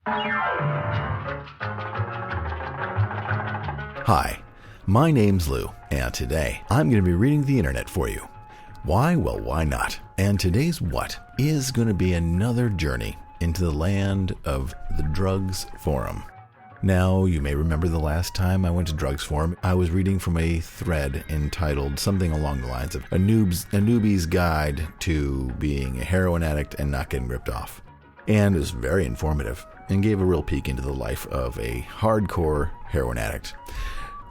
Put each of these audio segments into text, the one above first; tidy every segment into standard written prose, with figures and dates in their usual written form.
Hi, my name's Lou, and today I'm going to be reading the internet for you. Why? Well, why not? And today's what is going to be another journey into the land of the Drugs Forum. Now, you may remember the last time I went to Drugs Forum, I was reading from a thread entitled something along the lines of a newbie's guide to being a heroin addict and not getting ripped off. And it was very informative and gave a real peek into the life of a hardcore heroin addict.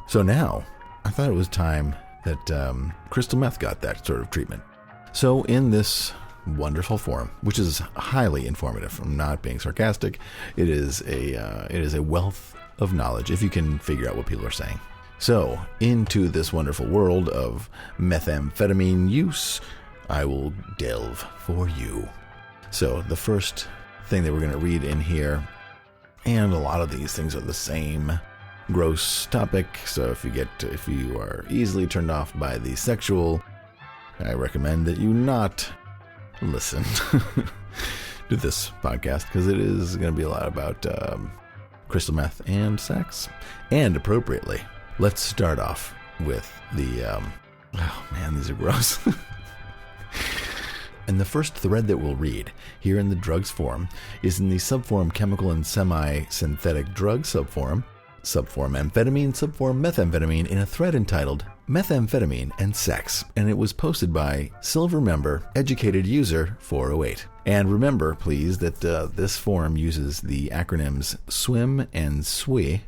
So now, I thought it was time that Crystal Meth got that sort of treatment. So in this wonderful forum, which is highly informative, I'm not being sarcastic, it is a wealth of knowledge if you can figure out what people are saying. So into this wonderful world of methamphetamine use, I will delve for you. So the first thing that we're going to read in here, and a lot of these things are the same gross topic, so if you are easily turned off by the sexual, I recommend that you not listen to this podcast, because it is going to be a lot about crystal meth and sex, and appropriately. Let's start off with the oh man, these are gross. And the first thread that we'll read here in the drugs forum is in the subforum chemical and semi-synthetic drug subforum amphetamine, subforum methamphetamine, in a thread entitled Methamphetamine and Sex. And it was posted by Silver Member Educated User 408. And remember, please, that this forum uses the acronyms SWIM and SWI,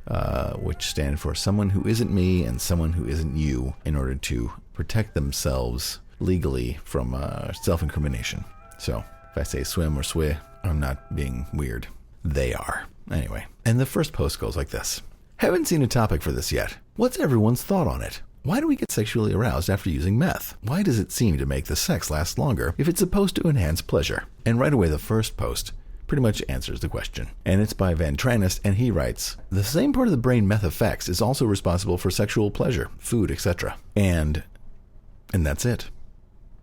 which stand for Someone Who Isn't Me and Someone Who Isn't You, in order to protect themselves legally from self-incrimination. So if I say SWIM or SWI, I'm not being weird. They are. Anyway, and the first post goes like this. Haven't seen a topic for this yet. What's everyone's thought on it? Why do we get sexually aroused after using meth? Why does it seem to make the sex last longer if it's supposed to enhance pleasure? And right away, the first post pretty much answers the question. And it's by Van Tranist, and he writes, the same part of the brain meth affects is also responsible for sexual pleasure, food, etc. And that's it.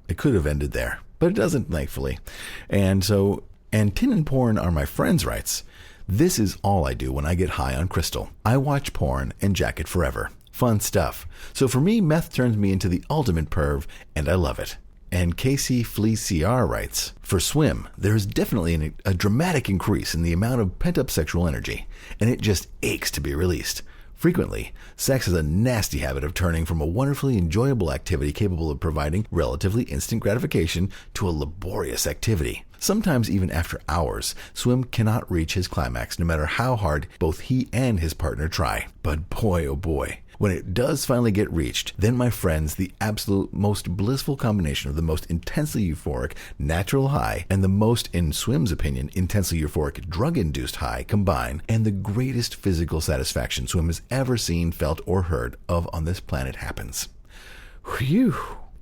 It could have ended there, but it doesn't, thankfully. And Tin and Porn Are My Friends writes, this is all I do when I get high on crystal. I watch porn and jack it forever. Fun stuff. So for me, meth turns me into the ultimate perv, and I love it. And Casey Flea CR writes, for swim, there is definitely a dramatic increase in the amount of pent-up sexual energy, and it just aches to be released. Frequently, sex has a nasty habit of turning from a wonderfully enjoyable activity capable of providing relatively instant gratification to a laborious activity. Sometimes even after hours, Swim cannot reach his climax no matter how hard both he and his partner try. But boy, oh boy, when it does finally get reached, then my friends, the absolute most blissful combination of the most intensely euphoric natural high and the most, in Swim's opinion, intensely euphoric drug-induced high combine, and the greatest physical satisfaction Swim has ever seen, felt, or heard of on this planet happens. Whew.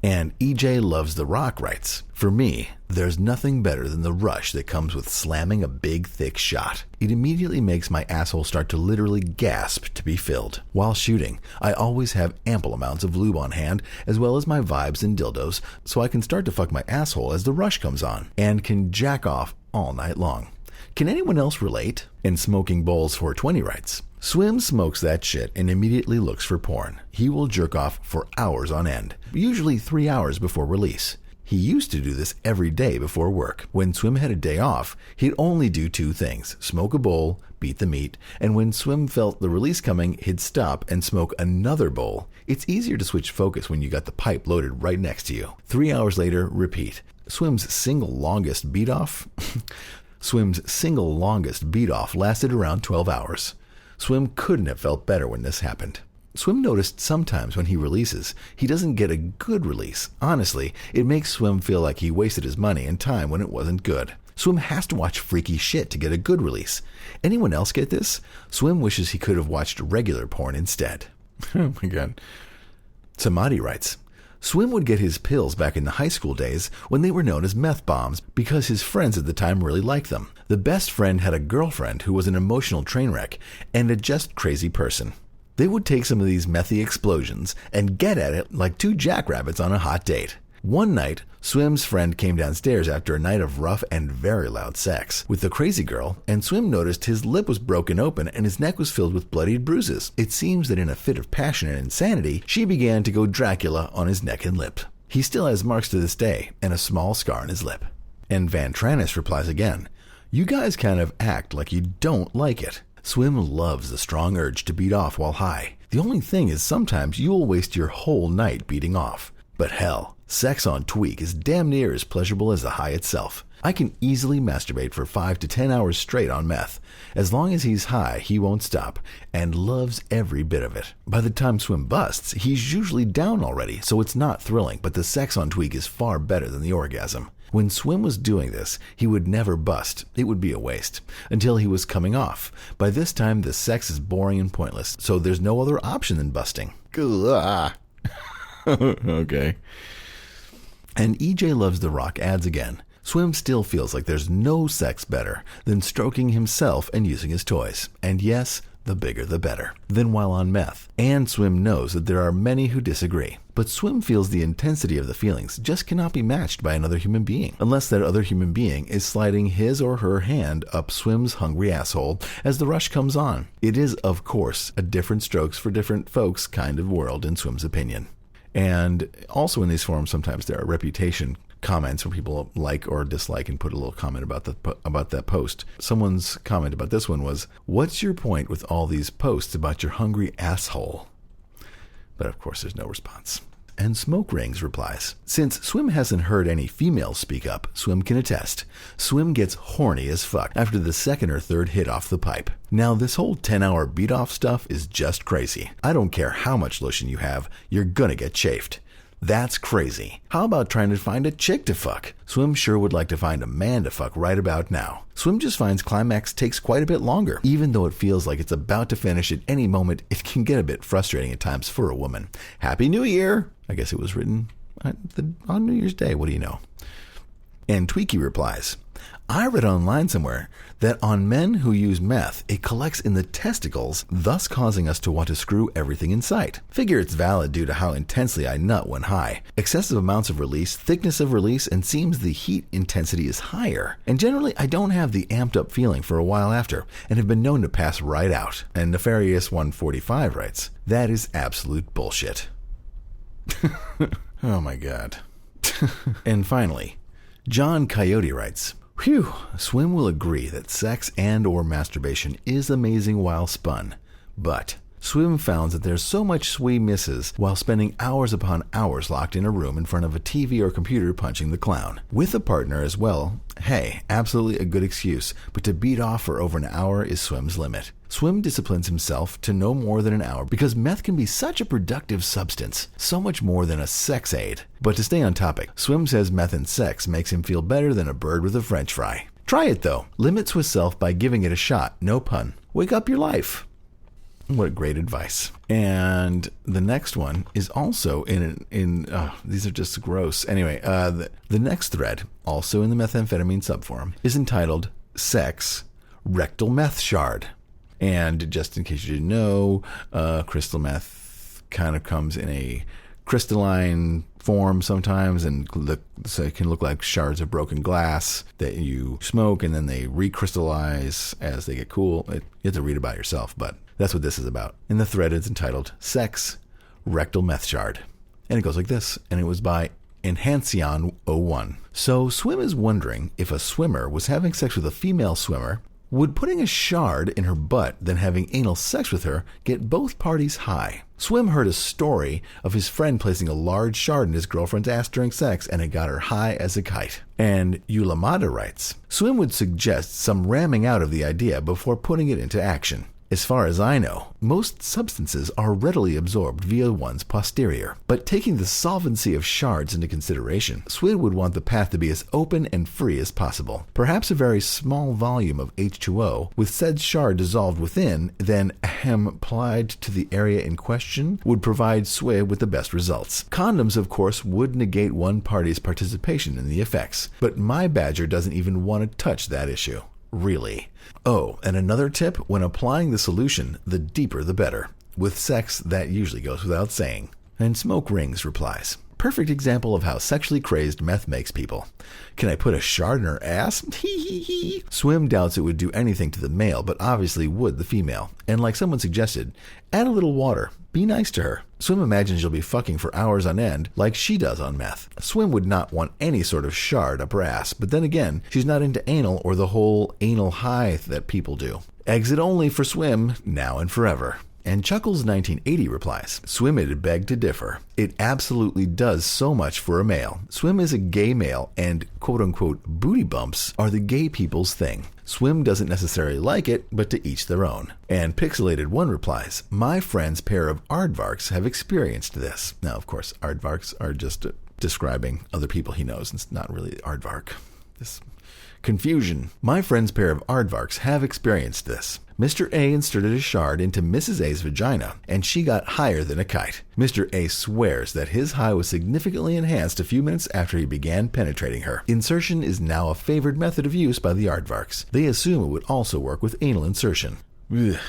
And EJ Loves the Rock writes, for me, there's nothing better than the rush that comes with slamming a big, thick shot. It immediately makes my asshole start to literally gasp to be filled. While shooting, I always have ample amounts of lube on hand, as well as my vibes and dildos, so I can start to fuck my asshole as the rush comes on, and can jack off all night long. Can anyone else relate? And Smoking Bowls 420 writes, Swim smokes that shit and immediately looks for porn. He will jerk off for hours on end, usually 3 hours before release. He used to do this every day before work. When Swim had a day off, he'd only do two things, smoke a bowl, beat the meat, and when Swim felt the release coming, he'd stop and smoke another bowl. It's easier to switch focus when you got the pipe loaded right next to you. 3 hours later, repeat. Swim's single longest beat-off lasted around 12 hours. Swim couldn't have felt better when this happened. Swim noticed sometimes when he releases, he doesn't get a good release. Honestly, it makes Swim feel like he wasted his money and time when it wasn't good. Swim has to watch freaky shit to get a good release. Anyone else get this? Swim wishes he could have watched regular porn instead. Oh my god. Samadhi writes, Swim would get his pills back in the high school days when they were known as meth bombs because his friends at the time really liked them. The best friend had a girlfriend who was an emotional train wreck and a just crazy person. They would take some of these methy explosions and get at it like two jackrabbits on a hot date. One night, Swim's friend came downstairs after a night of rough and very loud sex with the crazy girl, and Swim noticed his lip was broken open and his neck was filled with bloodied bruises. It seems that in a fit of passion and insanity, she began to go Dracula on his neck and lip. He still has marks to this day and a small scar on his lip. And Van Trannis replies again, "You guys kind of act like you don't like it." Swim loves the strong urge to beat off while high. The only thing is sometimes you'll waste your whole night beating off. But hell, sex on tweak is damn near as pleasurable as the high itself. I can easily masturbate for 5 to 10 hours straight on meth. As long as he's high, he won't stop, and loves every bit of it. By the time Swim busts, he's usually down already, so it's not thrilling, but the sex on tweak is far better than the orgasm. When Swim was doing this, he would never bust. It would be a waste. Until he was coming off. By this time, the sex is boring and pointless, so there's no other option than busting. Okay. And EJ Loves the Rock adds again, Swim still feels like there's no sex better than stroking himself and using his toys. And yes, the bigger the better, than while on meth. And Swim knows that there are many who disagree. But Swim feels the intensity of the feelings just cannot be matched by another human being, unless that other human being is sliding his or her hand up Swim's hungry asshole as the rush comes on. It is, of course, a different strokes for different folks kind of world in Swim's opinion. And also in these forums, sometimes there are reputation comments where people like or dislike and put a little comment about that post. Someone's comment about this one was, "What's your point with all these posts about your hungry asshole?" But of course there's no response. And Smoke Rings replies, "Since Swim hasn't heard any females speak up, Swim can attest. Swim gets horny as fuck after the second or third hit off the pipe. Now this whole 10-hour beat-off stuff is just crazy. I don't care how much lotion you have, you're gonna get chafed. That's crazy. How about trying to find a chick to fuck? Swim sure would like to find a man to fuck right about now. Swim just finds climax takes quite a bit longer. Even though it feels like it's about to finish at any moment, it can get a bit frustrating at times for a woman. Happy New Year!" I guess it was written on New Year's Day. What do you know? And Tweaky replies, "I read online somewhere that on men who use meth, it collects in the testicles, thus causing us to want to screw everything in sight. Figure it's valid due to how intensely I nut when high. Excessive amounts of release, thickness of release, and seems the heat intensity is higher. And generally, I don't have the amped up feeling for a while after, and have been known to pass right out." And Nefarious 145 writes, "That is absolute bullshit." Oh my god. And finally, John Coyote writes, "Phew, Swim will agree that sex and or masturbation is amazing while spun, but Swim found that there's so much Swee misses while spending hours upon hours locked in a room in front of a TV or computer punching the clown. With a partner as well, hey, absolutely a good excuse, but to beat off for over an hour is Swim's limit. Swim disciplines himself to no more than an hour because meth can be such a productive substance, so much more than a sex aid. But to stay on topic, Swim says meth and sex makes him feel better than a bird with a french fry. Try it though. Limit Swiss self by giving it a shot, no pun. Wake up your life." What great advice. And the next one is also these are just gross. Anyway, the next thread, also in the methamphetamine subforum, is entitled Sex, Rectal Meth Shard. And just in case you didn't know, crystal meth kind of comes in a crystalline form sometimes, and so it can look like shards of broken glass that you smoke, and then they recrystallize as they get cool. You have to read about it yourself, but that's what this is about. And the thread is entitled Sex, Rectal Meth Shard. And it goes like this, and it was by Enhancion01. So Swim is wondering if a swimmer was having sex with a female swimmer, would putting a shard in her butt, then having anal sex with her, get both parties high? Swim heard a story of his friend placing a large shard in his girlfriend's ass during sex, and it got her high as a kite. And Yulamada writes, Swim would suggest some ramming out of the idea before putting it into action. As far as I know, most substances are readily absorbed via one's posterior. But taking the solvency of shards into consideration, Swid would want the path to be as open and free as possible. Perhaps a very small volume of H2O, with said shard dissolved within, then applied to the area in question, would provide Swid with the best results. Condoms, of course, would negate one party's participation in the effects. But my badger doesn't even want to touch that issue. Really. Oh, and another tip, when applying the solution, the deeper the better. With sex, that usually goes without saying. And Smoke Rings replies, perfect example of how sexually crazed meth makes people. Can I put a shard in her ass? Swim doubts it would do anything to the male, but obviously would the female. And like someone suggested, add a little water. Be nice to her. Swim imagines you'll be fucking for hours on end, like she does on meth. Swim would not want any sort of shard up her ass, but then again, she's not into anal or the whole anal high that people do. Exit only for Swim, now and forever. And Chuckles 1980 replies, Swim would beg to differ. It absolutely does so much for a male. Swim is a gay male, and quote-unquote booty bumps are the gay people's thing. Swim doesn't necessarily like it, but to each their own. And Pixelated One replies, my friend's pair of aardvarks have experienced this. Now, of course, aardvarks are just describing other people he knows. It's not really aardvark. This confusion. My friend's pair of aardvarks have experienced this. Mr. A inserted a shard into Mrs. A's vagina, and she got higher than a kite. Mr. A swears that his high was significantly enhanced a few minutes after he began penetrating her. Insertion is now a favored method of use by the aardvarks. They assume it would also work with anal insertion. Ugh.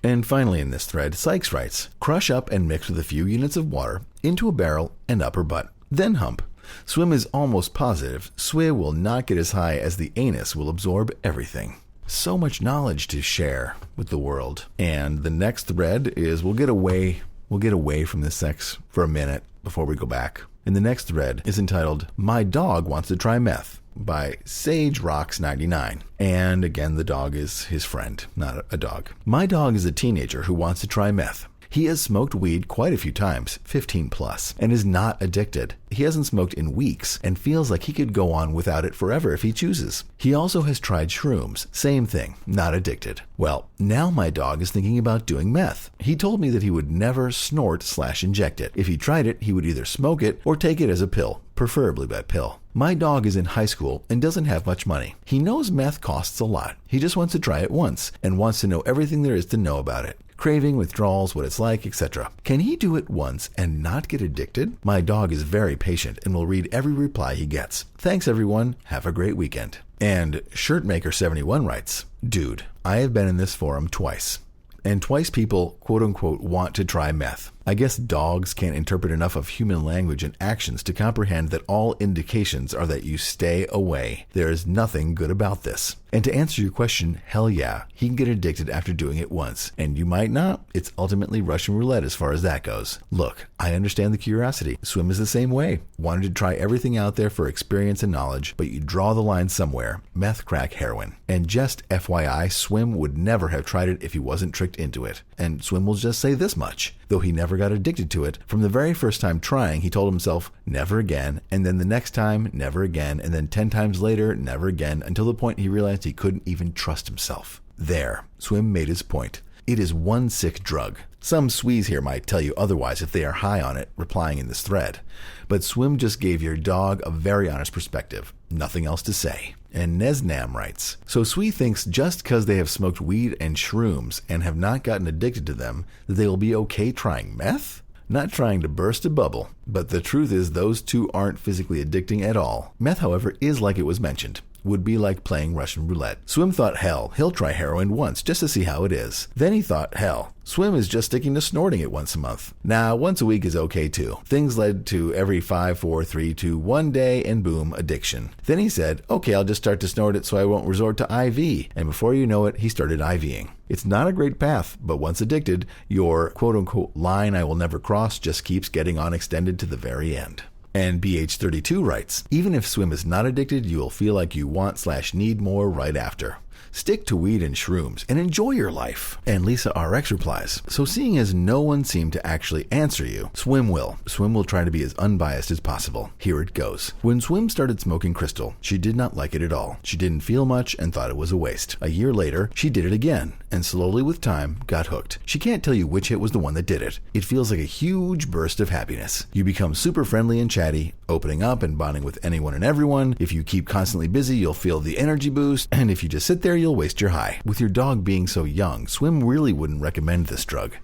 And finally in this thread, Sykes writes, crush up and mix with a few units of water into a barrel and up her butt. Then hump. Swim is almost positive Swim will not get as high as the anus will absorb everything. So much knowledge to share with the world. And the next thread is we'll get away from this sex for a minute before we go back. And the next thread is entitled My Dog Wants to Try Meth by Sage Rocks 99. And again, the dog is his friend, not a dog. My dog is a teenager who wants to try meth. He has smoked weed quite a few times, 15 plus, and is not addicted. He hasn't smoked in weeks and feels like he could go on without it forever if he chooses. He also has tried shrooms, same thing, not addicted. Well, now my dog is thinking about doing meth. He told me that he would never snort/inject it. If he tried it, he would either smoke it or take it as a pill, preferably by pill. My dog is in high school and doesn't have much money. He knows meth costs a lot. He just wants to try it once and wants to know everything there is to know about it. Craving, withdrawals, what it's like, etc. Can he do it once and not get addicted? My dog is very patient and will read every reply he gets. Thanks everyone. Have a great weekend. And Shirtmaker71 writes, Dude, I have been in this forum twice. And twice people, quote-unquote, want to try meth. I guess dogs can't interpret enough of human language and actions to comprehend that all indications are that you stay away. There is nothing good about this. And to answer your question, hell yeah, he can get addicted after doing it once. And you might not. It's ultimately Russian roulette as far as that goes. Look, I understand the curiosity. Swim is the same way. Wanted to try everything out there for experience and knowledge, but you draw the line somewhere. Meth, crack, heroin. And just FYI, Swim would never have tried it if he wasn't tricked into it. And Swim will just say this much. Though he never got addicted to it, from the very first time trying, he told himself, never again, and then the next time, never again, and then 10 times later, never again, until the point he realized he couldn't even trust himself. There, Swim made his point. It is one sick drug. Some Swedes here might tell you otherwise if they are high on it, replying in this thread. But Swim just gave your dog a very honest perspective. Nothing else to say. And Nesnam writes, so Swee thinks just because they have smoked weed and shrooms and have not gotten addicted to them, that they will be okay trying meth? Not trying to burst a bubble, but the truth is those two aren't physically addicting at all. Meth, however, is like it was mentioned. Would be like playing Russian roulette. Swim thought, hell, he'll try heroin once just to see how it is. Then he thought, hell, Swim is just sticking to snorting it once a month. Nah, once a week is okay too. Things led to every 5, 4, 3, 2, 1 day, and boom, addiction. Then he said, okay, I'll just start to snort it so I won't resort to IV. And before you know it, he started IVing. It's not a great path, but once addicted, your quote-unquote line I will never cross just keeps getting on extended to the very end. And BH32 writes, even if Swim is not addicted, you will feel like you want/need more right after. Stick to weed and shrooms and enjoy your life. And Lisa RX replies, so seeing as no one seemed to actually answer you, Swim will. Swim will try to be as unbiased as possible. Here it goes. When Swim started smoking Crystal, she did not like it at all. She didn't feel much and thought it was a waste. A year later, she did it again, and slowly with time, got hooked. She can't tell you which hit was the one that did it. It feels like a huge burst of happiness. You become super friendly and chatty, opening up and bonding with anyone and everyone. If you keep constantly busy, you'll feel the energy boost, and if you just sit there, you'll waste your high. With your dog being so young, Swim really wouldn't recommend this drug.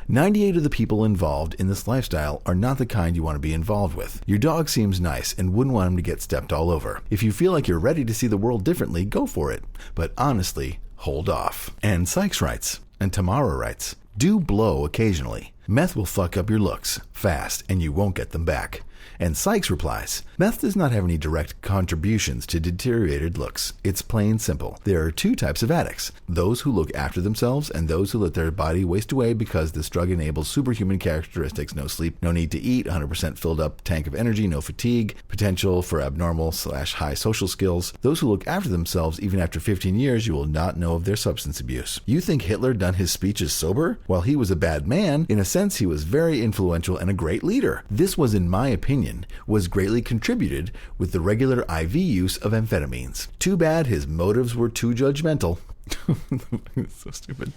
98 of the people involved in this lifestyle are not the kind you want to be involved with. Your dog seems nice and wouldn't want him to get stepped all over. If you feel like you're ready to see the world differently, go for it. But honestly, hold off. And Sykes writes, and Tamara writes, do blow occasionally. Meth will fuck up your looks fast and you won't get them back. And Sykes replies, meth does not have any direct contributions to deteriorated looks. It's plain simple. There are two types of addicts, those who look after themselves and those who let their body waste away because this drug enables superhuman characteristics: no sleep, no need to eat, 100% filled up tank of energy, no fatigue, potential for abnormal/high social skills. Those who look after themselves even after 15 years, you will not know of their substance abuse. You think Hitler done his speeches sober? While he was a bad man, in a sense he was very influential and a great leader. This was, in my opinion, was greatly contributed with the regular IV use of amphetamines. Too bad his motives were too judgmental. It's so stupid.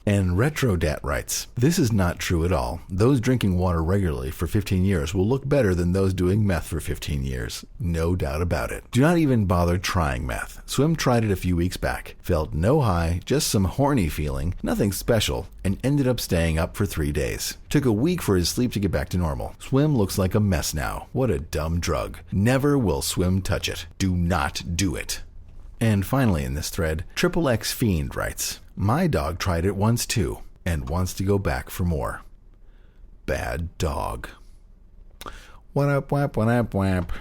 And Retrodat writes, this is not true at all. Those drinking water regularly for 15 years will look better than those doing meth for 15 years. No doubt about it. Do not even bother trying meth. Swim tried it a few weeks back. Felt no high, just some horny feeling, nothing special, and ended up staying up for 3 days. Took a week for his sleep to get back to normal. Swim looks like a mess now. What a dumb drug. Never will Swim touch it. Do not do it. And finally in this thread, XXX Fiend writes, my dog tried it once too, and wants to go back for more. Bad dog. What up, whap, what up, whap.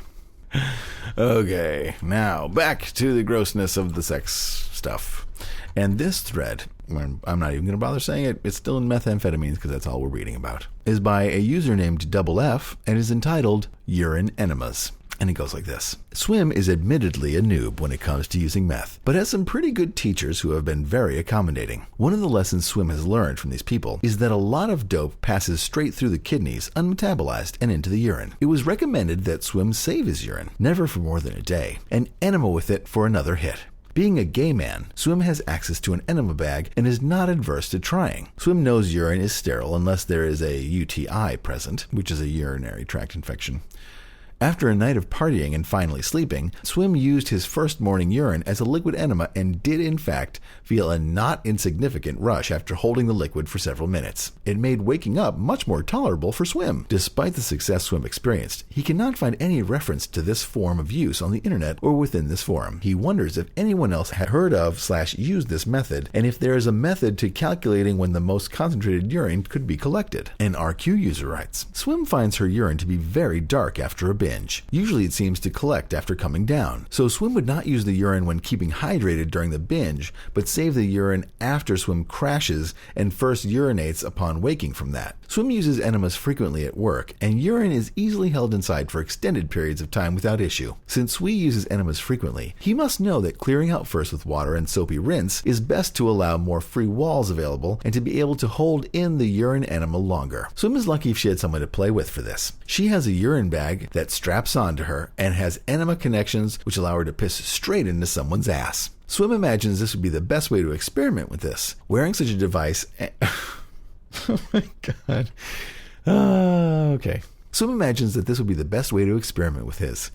Okay, now back to the grossness of the sex stuff. And this thread, I'm not even going to bother saying it, it's still in methamphetamines because that's all we're reading about, is by a user named Double F and is entitled Urine Enemas. And it goes like this. Swim is admittedly a noob when it comes to using meth, but has some pretty good teachers who have been very accommodating. One of the lessons Swim has learned from these people is that a lot of dope passes straight through the kidneys, unmetabolized, and into the urine. It was recommended that Swim save his urine, never for more than a day, and enema with it for another hit. Being a gay man, Swim has access to an enema bag and is not adverse to trying. Swim knows urine is sterile unless there is a UTI present, which is a urinary tract infection. After a night of partying and finally sleeping, Swim used his first morning urine as a liquid enema and did in fact feel a not insignificant rush after holding the liquid for several minutes. It made waking up much more tolerable for Swim. Despite the success Swim experienced, he cannot find any reference to this form of use on the internet or within this forum. He wonders if anyone else had heard of/used this method, and if there is a method to calculating when the most concentrated urine could be collected. An RQ user writes, Swim finds her urine to be very dark after a binge. Usually it seems to collect after coming down. So Swim would not use the urine when keeping hydrated during the binge, but save the urine after Swim crashes and first urinates upon waking from that. Swim uses enemas frequently at work, and urine is easily held inside for extended periods of time without issue. Since Swee uses enemas frequently, he must know that clearing out first with water and soapy rinse is best to allow more free walls available and to be able to hold in the urine enema longer. Swim is lucky if she had someone to play with for this. She has a urine bag that straps onto her and has enema connections which allow her to piss straight into someone's ass. Swim imagines this would be the best way to experiment with this. Wearing such a device... Oh my god. Okay. Swim imagines that this would be the best way to experiment with his.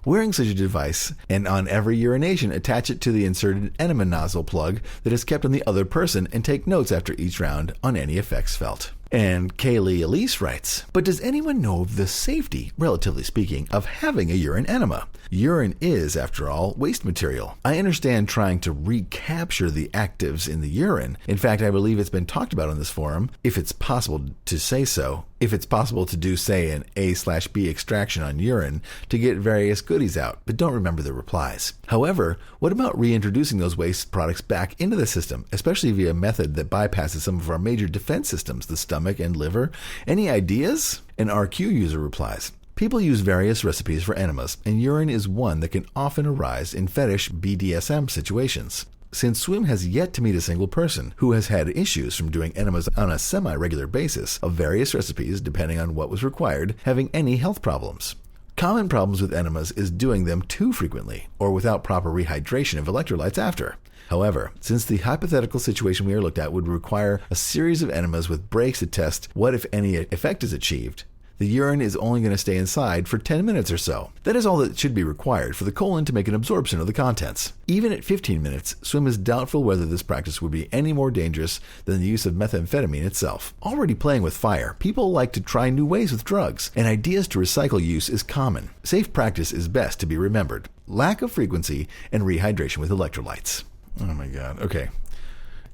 Wearing such a device, and on every urination attach it to the inserted enema nozzle plug that is kept on the other person and take notes after each round on any effects felt. And Kaylee Elise writes, but does anyone know of the safety, relatively speaking, of having a urine enema? Urine is, after all, waste material. I understand trying to recapture the actives in the urine. In fact, I believe it's been talked about on this forum, if it's possible to say so, if it's possible to do, say, an A/B extraction on urine to get various goodies out, but don't remember the replies. However, what about reintroducing those waste products back into the system, especially via a method that bypasses some of our major defense systems, the stomach and liver? Any ideas? An RQ user replies, people use various recipes for enemas, and urine is one that can often arise in fetish BDSM situations. Since Swim has yet to meet a single person who has had issues from doing enemas on a semi-regular basis of various recipes depending on what was required, having any health problems. Common problems with enemas is doing them too frequently or without proper rehydration of electrolytes after. However, since the hypothetical situation we are looked at would require a series of enemas with breaks to test what, if any, effect is achieved, the urine is only going to stay inside for 10 minutes or so. That is all that should be required for the colon to make an absorption of the contents. Even at 15 minutes, Swim is doubtful whether this practice would be any more dangerous than the use of methamphetamine itself. Already playing with fire, people like to try new ways with drugs, and ideas to recycle use is common. Safe practice is best to be remembered. Lack of frequency and rehydration with electrolytes. Oh my god, okay.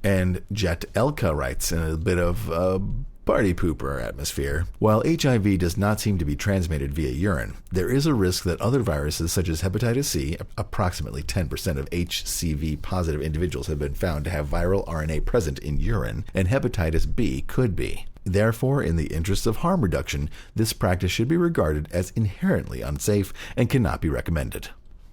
And Jet Elka writes in a bit of Party pooper atmosphere. While HIV does not seem to be transmitted via urine, there is a risk that other viruses such as hepatitis C, approximately 10% of HCV-positive individuals have been found to have viral RNA present in urine, and hepatitis B could be. Therefore, in the interests of harm reduction, this practice should be regarded as inherently unsafe and cannot be recommended.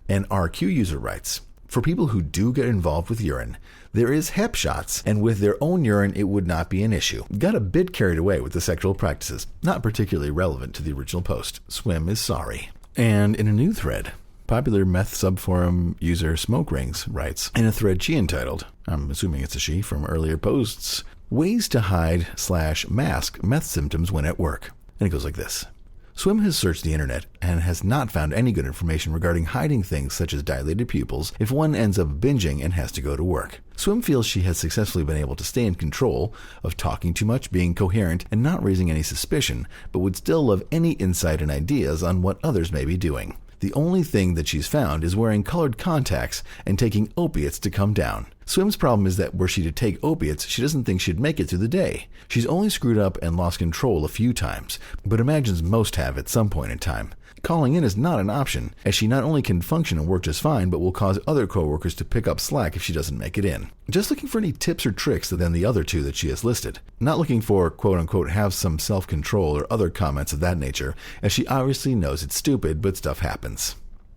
An RQ user writes, for people who do get involved with urine, there is hep shots, and with their own urine it would not be an issue. Got a bit carried away with the sexual practices, not particularly relevant to the original post. Swim is sorry. And in a new thread, popular meth subforum user Smoke Rings writes, in a thread she entitled, I'm assuming it's a she from earlier posts, ways to hide/mask meth symptoms when at work. And it goes like this. Swim has searched the internet and has not found any good information regarding hiding things such as dilated pupils if one ends up binging and has to go to work. Swim feels she has successfully been able to stay in control of talking too much, being coherent, and not raising any suspicion, but would still love any insight and ideas on what others may be doing. The only thing that she's found is wearing colored contacts and taking opiates to come down. Swim's problem is that were she to take opiates, she doesn't think she'd make it through the day. She's only screwed up and lost control a few times, but imagines most have at some point in time. Calling in is not an option, as she not only can function and work just fine, but will cause other coworkers to pick up slack if she doesn't make it in. Just looking for any tips or tricks than the other two that she has listed. Not looking for, quote-unquote, have some self-control or other comments of that nature, as she obviously knows it's stupid, but stuff happens.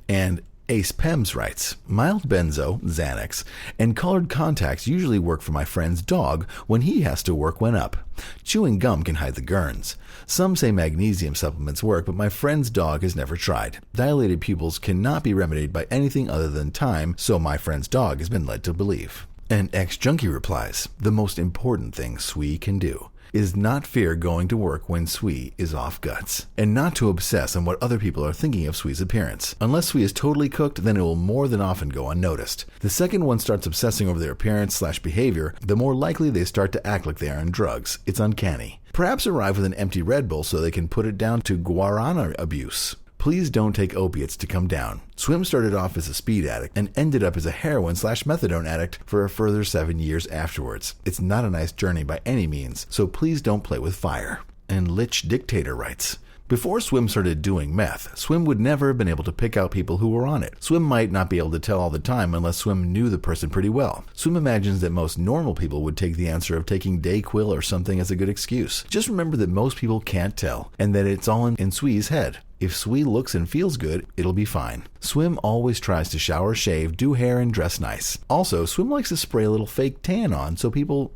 And Ace Pems writes, mild benzo, Xanax, and colored contacts usually work for my friend's dog when he has to work when up. Chewing gum can hide the gurns. Some say magnesium supplements work, but my friend's dog has never tried. Dilated pupils cannot be remedied by anything other than time, so my friend's dog has been led to believe. And ex-junkie replies, the most important thing Swee can do is not fear going to work when Swee is off guts, and not to obsess on what other people are thinking of Swee's appearance. Unless Swee is totally cooked, then it will more than often go unnoticed. The second one starts obsessing over their appearance/behavior, the more likely they start to act like they are on drugs. It's uncanny. Perhaps arrive with an empty Red Bull so they can put it down to guarana abuse. Please don't take opiates to come down. Swim started off as a speed addict and ended up as a heroin/methadone addict for a further 7 years afterwards. It's not a nice journey by any means, so please don't play with fire. And Lich Dictator writes, before Swim started doing meth, Swim would never have been able to pick out people who were on it. Swim might not be able to tell all the time unless Swim knew the person pretty well. Swim imagines that most normal people would take the answer of taking Dayquil or something as a good excuse. Just remember that most people can't tell, and that it's all in Swee's head. If Swee looks and feels good, it'll be fine. Swim always tries to shower, shave, do hair, and dress nice. Also, Swim likes to spray a little fake tan on so people...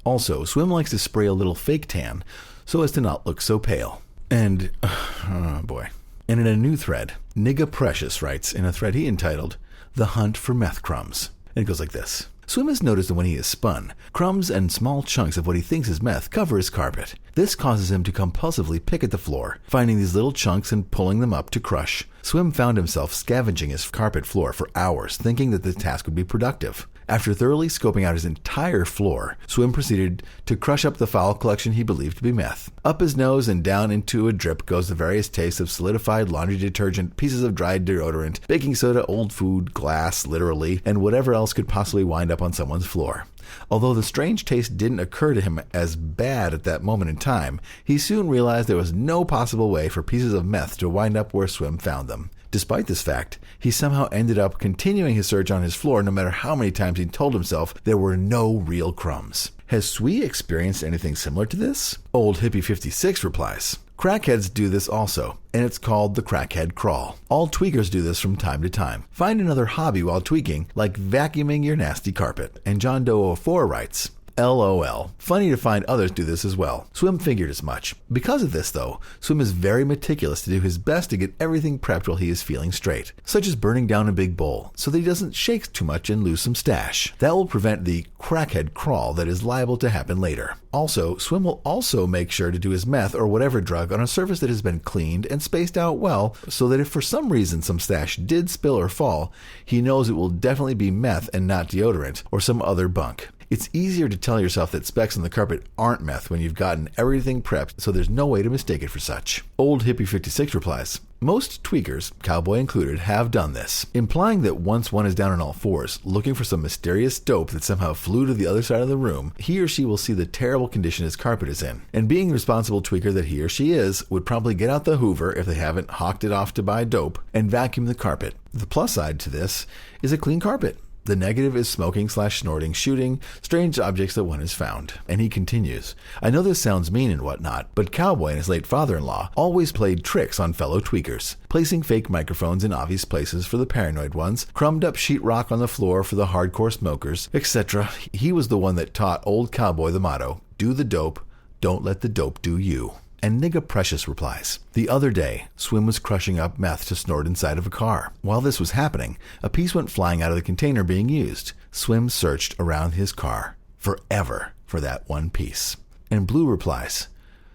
Swim likes to spray a little fake tan so as to not look so pale. And, oh boy. And in a new thread, Nigga Precious writes in a thread he entitled, The Hunt for Meth Crumbs. And it goes like this. Swim has noticed that when he is spun, crumbs and small chunks of what he thinks is meth cover his carpet. This causes him to compulsively pick at the floor, finding these little chunks and pulling them up to crush. Swim found himself scavenging his carpet floor for hours, thinking that the task would be productive. After thoroughly scoping out his entire floor, Swim proceeded to crush up the foul collection he believed to be meth. Up his nose and down into a drip goes the various tastes of solidified laundry detergent, pieces of dried deodorant, baking soda, old food, glass, literally, and whatever else could possibly wind up on someone's floor. Although the strange taste didn't occur to him as bad at that moment in time, he soon realized there was no possible way for pieces of meth to wind up where Swim found them. Despite this fact, he somehow ended up continuing his search on his floor no matter how many times he told himself there were no real crumbs. Has Swee experienced anything similar to this? Old Hippie 56 replies, crackheads do this also, and it's called the crackhead crawl. All tweakers do this from time to time. Find another hobby while tweaking, like vacuuming your nasty carpet. And John Doe 04 writes, LOL. Funny to find others do this as well. Swim figured as much. Because of this, though, Swim is very meticulous to do his best to get everything prepped while he is feeling straight, such as burning down a big bowl, so that he doesn't shake too much and lose some stash. That will prevent the crackhead crawl that is liable to happen later. Also, Swim will also make sure to do his meth or whatever drug on a surface that has been cleaned and spaced out well, so that if for some reason some stash did spill or fall, he knows it will definitely be meth and not deodorant or some other bunk. It's easier to tell yourself that specks on the carpet aren't meth when you've gotten everything prepped, so there's no way to mistake it for such. Old Hippie 56 replies, Most tweakers, Cowboy included, have done this, implying that once one is down on all fours, looking for some mysterious dope that somehow flew to the other side of the room, he or she will see the terrible condition his carpet is in. And being the responsible tweaker that he or she is, would probably get out the Hoover if they haven't hawked it off to buy dope, and vacuum the carpet. The plus side to this is a clean carpet. The negative is smoking/snorting, shooting strange objects that one has found. And he continues, I know this sounds mean and whatnot, but Cowboy and his late father-in-law always played tricks on fellow tweakers, placing fake microphones in obvious places for the paranoid ones, crumbed up sheetrock on the floor for the hardcore smokers, etc. He was the one that taught old Cowboy the motto, do the dope, don't let the dope do you. And Nigga Precious replies, the other day, Swim was crushing up meth to snort inside of a car. While this was happening, a piece went flying out of the container being used. Swim searched around his car forever for that one piece. And Blue replies,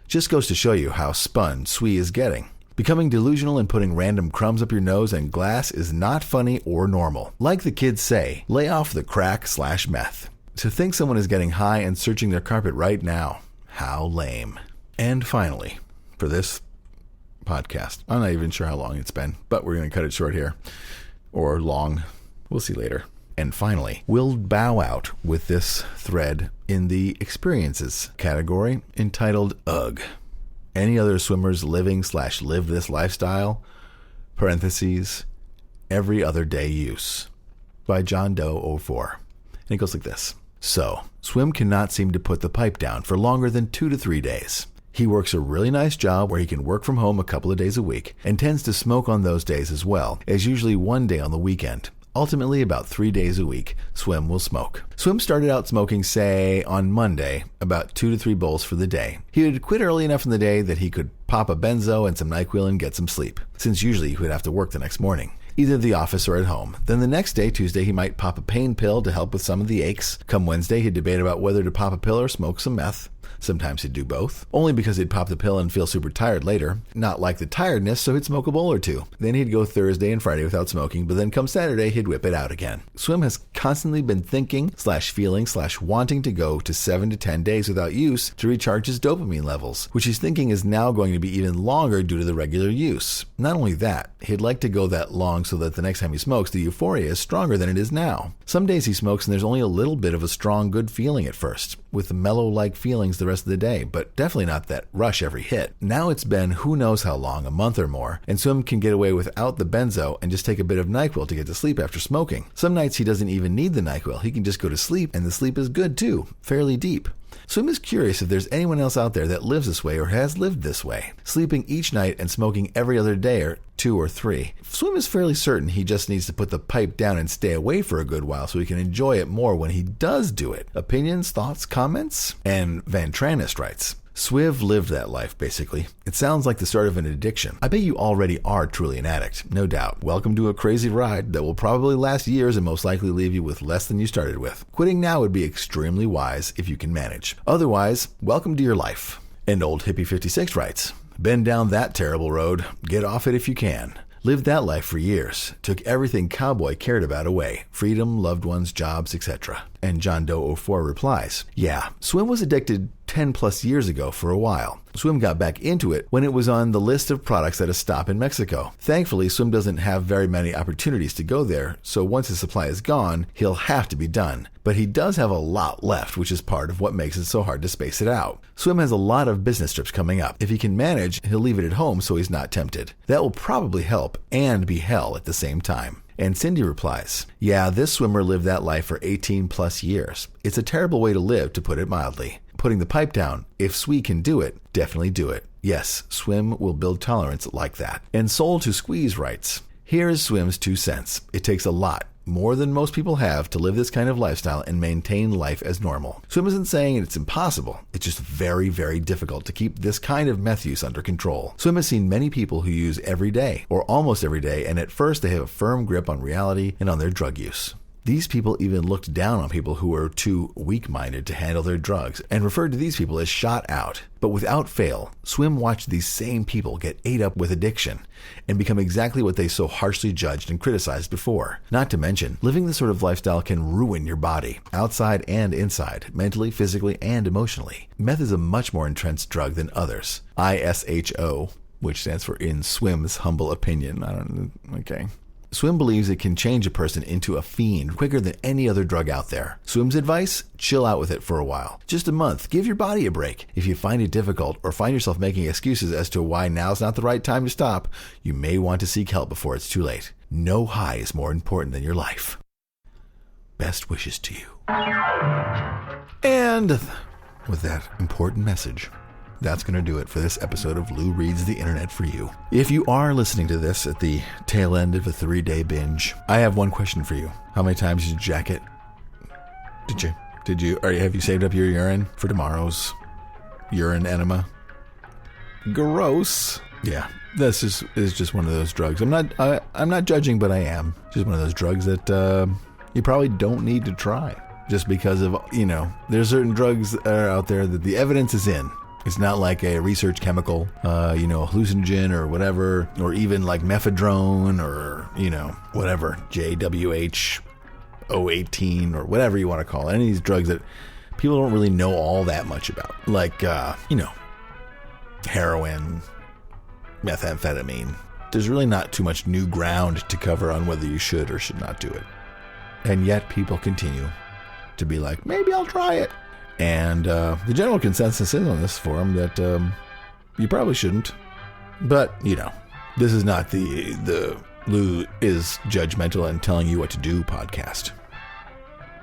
just goes to show you how spun Swee is getting. Becoming delusional and putting random crumbs up your nose and glass is not funny or normal. Like the kids say, lay off the crack/meth. To think someone is getting high and searching their carpet right now, how lame. And finally, for this podcast, I'm not even sure how long it's been, but we're going to cut it short here. Or long. We'll see later. And finally, we'll bow out with this thread in the experiences category entitled Ugh. Any other swimmers living/live this lifestyle? Parentheses, every other day use. By John Doe 04. And it goes like this. So, Swim cannot seem to put the pipe down for longer than 2 to 3 days. He works a really nice job where he can work from home a couple of days a week and tends to smoke on those days as well, as usually 1 day on the weekend. Ultimately, about 3 days a week, Swim will smoke. Swim started out smoking, say, on Monday, about 2 to 3 bowls for the day. He would quit early enough in the day that he could pop a benzo and some NyQuil and get some sleep, since usually he would have to work the next morning, either at the office or at home. Then the next day, Tuesday, he might pop a pain pill to help with some of the aches. Come Wednesday, he'd debate about whether to pop a pill or smoke some meth. Sometimes he'd do both, only because he'd pop the pill and feel super tired later. Not like the tiredness, so he'd smoke a bowl or two. Then he'd go Thursday and Friday without smoking, but then come Saturday, he'd whip it out again. Swim has constantly been thinking/feeling/wanting to go to 7 to 10 days without use to recharge his dopamine levels, which he's thinking is now going to be even longer due to the regular use. Not only that, he'd like to go that long so that the next time he smokes, the euphoria is stronger than it is now. Some days he smokes and there's only a little bit of a strong, good feeling at first, with mellow-like feelings the rest of the day, but definitely not that rush every hit. Now it's been who knows how long, a month or more, and Swim can get away without the benzo and just take a bit of NyQuil to get to sleep after smoking. Some nights he doesn't even need the NyQuil. He can just go to sleep, and the sleep is good too, fairly deep. Swim is curious if there's anyone else out there that lives this way or has lived this way, sleeping each night and smoking every other day or 2 or 3. Swim is fairly certain he just needs to put the pipe down and stay away for a good while so he can enjoy it more when he does do it. Opinions, thoughts, comments? And Van Tranist writes, Swiv lived that life, basically. It sounds like the start of an addiction. I bet you already are truly an addict, no doubt. Welcome to a crazy ride that will probably last years and most likely leave you with less than you started with. Quitting now would be extremely wise if you can manage. Otherwise, welcome to your life. And old Hippie 56 writes, been down that terrible road. Get off it if you can. Lived that life for years. Took everything Cowboy cared about away. Freedom, loved ones, jobs, etc. And John Doe 04 replies, yeah, Swim was addicted 10 plus years ago for a while. Swim got back into it when it was on the list of products at a stop in Mexico. Thankfully, Swim doesn't have very many opportunities to go there, so once his supply is gone, he'll have to be done. But he does have a lot left, which is part of what makes it so hard to space it out. Swim has a lot of business trips coming up. If he can manage, he'll leave it at home so he's not tempted. That will probably help and be hell at the same time. And Cindy replies, yeah, this swimmer lived that life for 18 plus years. It's a terrible way to live, to put it mildly. Putting the pipe down, if Swee can do it, definitely do it. Yes, Swim will build tolerance like that. And Soul to Squeeze writes, here is Swim's 2 cents. It takes a lot, more than most people have, to live this kind of lifestyle and maintain life as normal. Swim isn't saying it's impossible. It's just very, very difficult to keep this kind of meth use under control. Swim has seen many people who use every day, or almost every day, and at first they have a firm grip on reality and on their drug use. These people even looked down on people who were too weak-minded to handle their drugs and referred to these people as shot out. But without fail, Swim watched these same people get ate up with addiction and become exactly what they so harshly judged and criticized before. Not to mention, living this sort of lifestyle can ruin your body, outside and inside, mentally, physically, and emotionally. Meth is a much more intense drug than others. ISHO which stands for in Swim's humble opinion. I don't know. Okay. Swim believes it can change a person into a fiend quicker than any other drug out there. Swim's advice? Chill out with it for a while. Just a month. Give your body a break. If you find it difficult or find yourself making excuses as to why now's not the right time to stop, you may want to seek help before it's too late. No high is more important than your life. Best wishes to you. And with that important message, that's going to do it for this episode of Lou Reads the Internet for you. If you are listening to this at the tail end of a 3-day binge, I have one question for you. How many times did you jack it? Have you saved up your urine for tomorrow's urine enema? Gross. Yeah, this is just one of those drugs. I'm not judging, but I am. Just one of those drugs that you probably don't need to try. Just because of, there's certain drugs that are out there that the evidence is in. It's not like a research chemical, hallucinogen or whatever, or even like mephedrone or, whatever, JWH 018 or whatever you want to call it. Any of these drugs that people don't really know all that much about. Like, heroin, methamphetamine. There's really not too much new ground to cover on whether you should or should not do it. And yet people continue to be like, maybe I'll try it. And the general consensus is on this forum that you probably shouldn't. But, this is not the Lou is judgmental and telling you what to do podcast.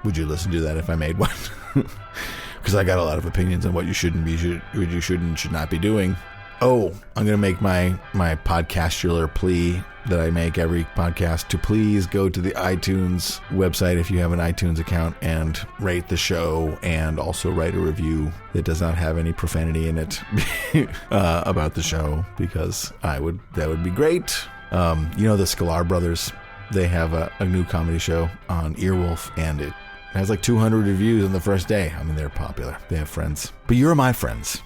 Would you listen to that if I made one? Because I got a lot of opinions on what you should and should not be doing. Oh, I'm going to make my podcastular plea that I make every podcast to please go to the iTunes website if you have an iTunes account and rate the show and also write a review that does not have any profanity in it about the show, because that would be great. The Sklar brothers, they have a new comedy show on Earwolf, and it has like 200 reviews on the first day. I mean, they're popular. They have friends. But you're my friends.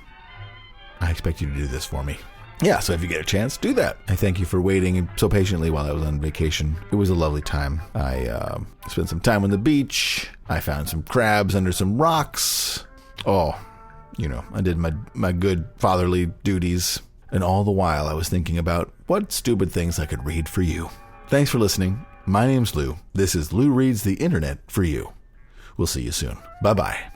I expect you to do this for me. Yeah, so if you get a chance, do that. I thank you for waiting so patiently while I was on vacation. It was a lovely time. I spent some time on the beach. I found some crabs under some rocks. Oh, I did my good fatherly duties. And all the while I was thinking about what stupid things I could read for you. Thanks for listening. My name's Lou. This is Lou Reads the Internet for you. We'll see you soon. Bye-bye.